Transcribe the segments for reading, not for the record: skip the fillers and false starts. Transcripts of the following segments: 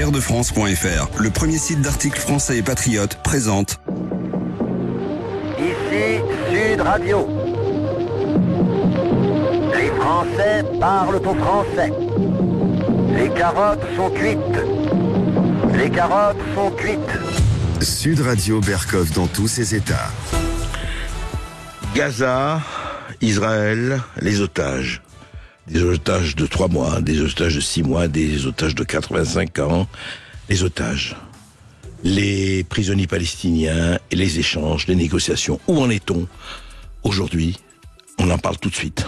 pairdefrance.fr, le premier site d'articles français et patriotes, présente. Ici Sud Radio. Les Français parlent au français. Les carottes sont cuites. Les carottes sont cuites. Sud Radio Berkov dans tous ses états. Gaza, Israël, les otages. Des otages de 3 mois, des otages de 6 mois, des otages de 85 ans. Les otages. Les prisonniers palestiniens, et les échanges, les négociations. Où en est-on aujourd'hui? On en parle tout de suite.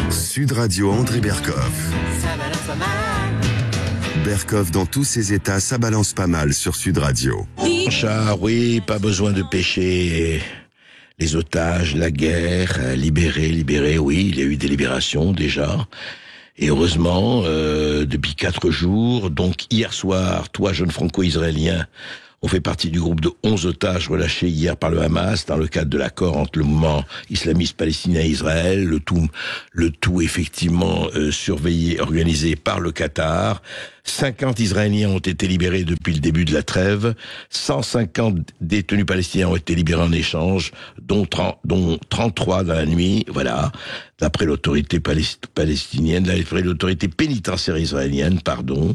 Sud Radio André Berkov. Berkov dans tous ses états, ça balance pas mal sur Sud Radio. Char, oui, pas besoin de pêcher. Les otages, la guerre, libérés, oui, il y a eu des libérations déjà. Et heureusement, depuis 4 jours, donc hier soir, toi, jeune franco-israélien, on fait partie du groupe de 11 otages relâchés hier par le Hamas dans le cadre de l'accord entre le mouvement islamiste palestinien et Israël, le tout effectivement surveillé, organisé par le Qatar. 50 Israéliens ont été libérés depuis le début de la trêve, 150 détenus palestiniens ont été libérés en échange, dont 33 dans la nuit, voilà, d'après l'autorité palestinienne, d'après l'autorité pénitentiaire israélienne, pardon.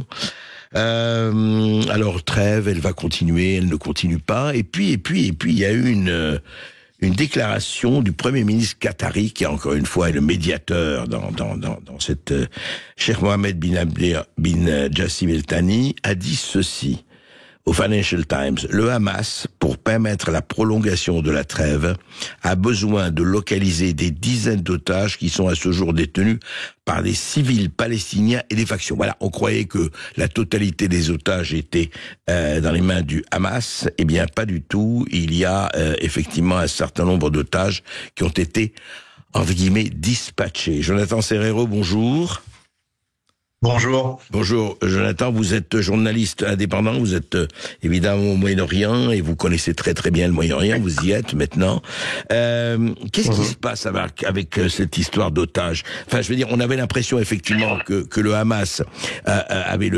Alors trêve, elle va continuer, elle ne continue pas. Et puis, il y a eu une déclaration du Premier ministre qatari, qui encore une fois est le médiateur dans cette Cheikh Mohammed bin Jassim El Thani, a dit ceci au Financial Times: le Hamas, pour permettre la prolongation de la trêve, a besoin de localiser des dizaines d'otages qui sont à ce jour détenus par des civils palestiniens et des factions. Voilà, on croyait que la totalité des otages étaient dans les mains du Hamas. Eh bien, pas du tout. Il y a effectivement un certain nombre d'otages qui ont été, entre guillemets, dispatchés. Jonathan Serrero, bonjour. Bonjour. Bonjour, Jonathan, vous êtes journaliste indépendant, vous êtes évidemment au Moyen-Orient et vous connaissez très très bien le Moyen-Orient, vous y êtes maintenant. Qu'est-ce qui se passe avec cette histoire d'otages? Enfin, je veux dire, on avait l'impression effectivement que le Hamas avait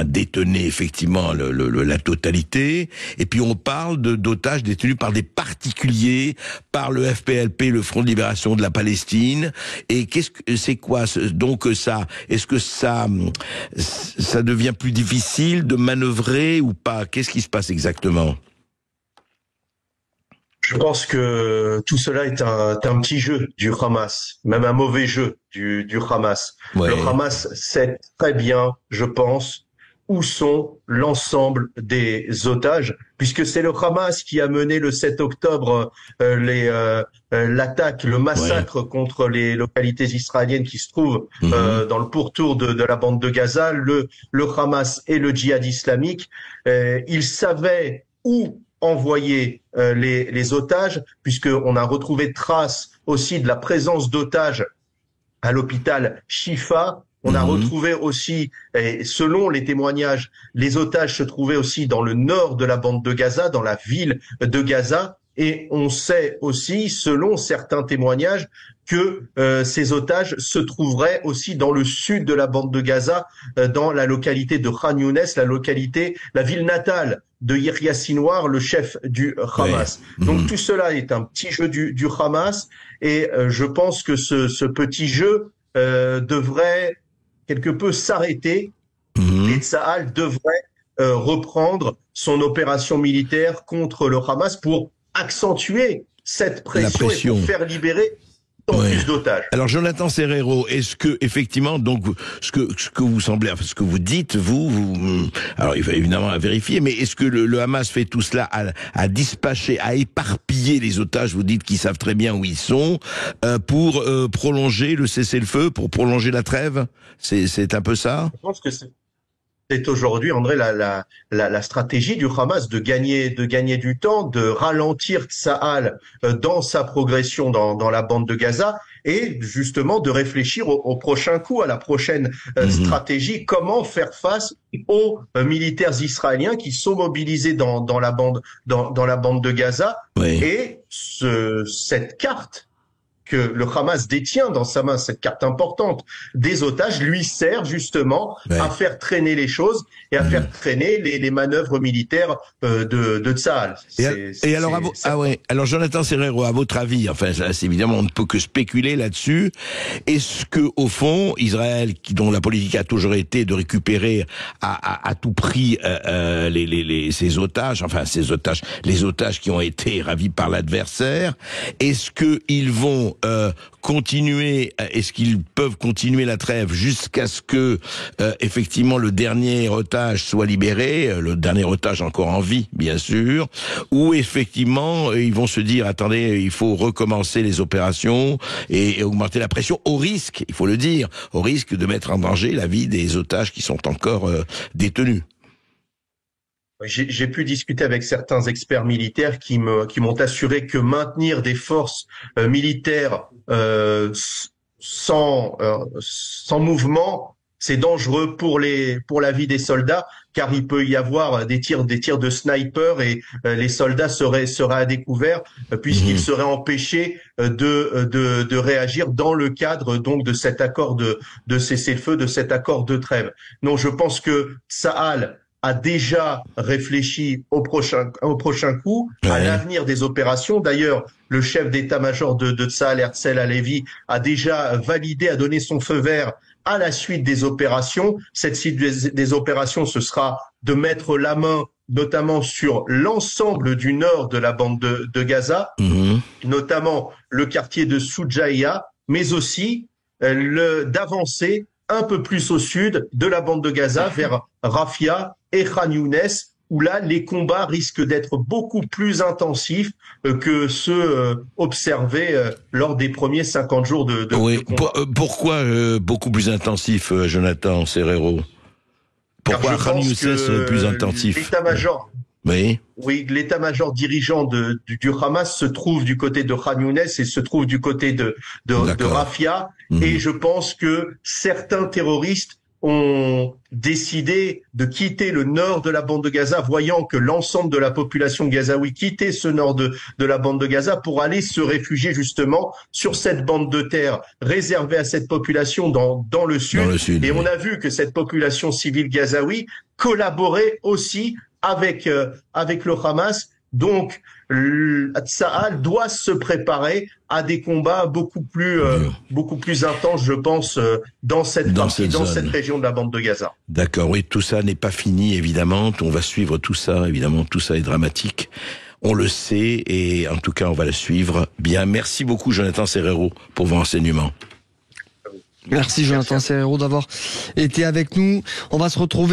détenait effectivement la totalité, et puis on parle d'otages détenus par des particuliers, par le FPLP, le Front de Libération de la Palestine, et c'est quoi donc ça? Est-ce que ça devient plus difficile de manœuvrer ou pas? Qu'est-ce qui se passe exactement? Je pense que tout cela est un petit jeu du Hamas, même un mauvais jeu du Hamas. Ouais. Le Hamas sait très bien, je pense, où sont l'ensemble des otages, puisque c'est le Hamas qui a mené le 7 octobre l'attaque, le massacre contre les localités israéliennes qui se trouvent dans le pourtour de la bande de Gaza. Le Hamas et le djihad islamique, ils savaient où envoyer les otages, puisqu'on a retrouvé trace aussi de la présence d'otages à l'hôpital Shifa. On a retrouvé aussi, et selon les témoignages, les otages se trouvaient aussi dans le nord de la bande de Gaza, dans la ville de Gaza. Et on sait aussi, selon certains témoignages, que ces otages se trouveraient aussi dans le sud de la bande de Gaza, dans la localité de Khan Younes, la ville natale de Yahya Sinwar, le chef du Hamas. Ouais. Donc tout cela est un petit jeu du Hamas, et je pense que ce petit jeu devrait quelque peu s'arrêter, et Tsahal devrait reprendre son opération militaire contre le Hamas pour accentuer cette pression. Et pour faire libérer plus d'otages. Alors Jonathan Serrero, est-ce que effectivement, donc ce que vous semblez, ce que vous dites, vous alors il faut évidemment vérifier, mais est-ce que le Hamas fait tout cela à dispatcher, à éparpiller les otages? Vous dites qu'ils savent très bien où ils sont, pour prolonger le cessez-le-feu, pour prolonger la trêve. C'est un peu ça? Je pense que c'est aujourd'hui, André, la stratégie du Hamas de gagner du temps, de ralentir Tsahal dans sa progression dans la bande de Gaza, et justement de réfléchir au prochain coup, à la prochaine stratégie, comment faire face aux militaires israéliens qui sont mobilisés dans la bande de Gaza. Oui. Et cette carte que le Hamas détient dans sa main, cette carte importante des otages, lui sert justement à faire traîner les choses et à faire traîner les manœuvres militaires de Tsahal. Alors Jonathan Serrero, à votre avis, enfin, c'est évidemment, on ne peut que spéculer là-dessus. Est-ce que, au fond, Israël, dont la politique a toujours été de récupérer à tout prix ses otages, les otages qui ont été ravis par l'adversaire, est-ce qu'ils vont continuer, est-ce qu'ils peuvent continuer la trêve jusqu'à ce que effectivement le dernier otage soit libéré, le dernier otage encore en vie, bien sûr, ou effectivement ils vont se dire attendez, il faut recommencer les opérations et augmenter la pression au risque, il faut le dire, au risque de mettre en danger la vie des otages qui sont encore détenus. J'ai pu discuter avec certains experts militaires qui m'ont assuré que maintenir des forces militaires sans mouvement, c'est dangereux pour la vie des soldats, car il peut y avoir des tirs de sniper et les soldats seraient à découvert puisqu'ils seraient empêchés de réagir dans le cadre donc de cet accord de cessez-le-feu, de cet accord de trêve. Non, je pense que Tsahal a déjà réfléchi au prochain coup, à l'avenir des opérations. D'ailleurs, le chef d'état-major de Tsahal, Herzl Halevi, a déjà validé, a donné son feu vert à la suite des opérations. Cette suite des opérations, ce sera de mettre la main notamment sur l'ensemble du nord de la bande de Gaza, notamment le quartier de Soujaïa, mais aussi d'avancer un peu plus au sud de la bande de Gaza vers Rafia et Khan Younes, où là, les combats risquent d'être beaucoup plus intensifs que ceux observés lors des premiers 50 jours de combat. Pourquoi beaucoup plus intensifs, Jonathan Serrero? Pourquoi Khan Younes plus intensif? L'état-major. Oui, l'état-major dirigeant du Hamas se trouve du côté de Khan Younes et se trouve du côté de Rafia. Et je pense que certains terroristes ont décidé de quitter le nord de la bande de Gaza, voyant que l'ensemble de la population gazaoui quittait ce nord de la bande de Gaza pour aller se réfugier justement sur cette bande de terre réservée à cette population dans le sud. Et on a vu que cette population civile gazaoui collaborait aussi avec le Hamas. Donc, Tsahal doit se préparer à des combats beaucoup plus intenses, je pense, dans cette région de la bande de Gaza. D'accord, oui, tout ça n'est pas fini, évidemment. On va suivre tout ça, évidemment, tout ça est dramatique. On le sait, et en tout cas, on va le suivre. Bien, merci beaucoup, Jonathan Serrero, pour vos renseignements. Merci, Jonathan Serrero, d'avoir été avec nous. On va se retrouver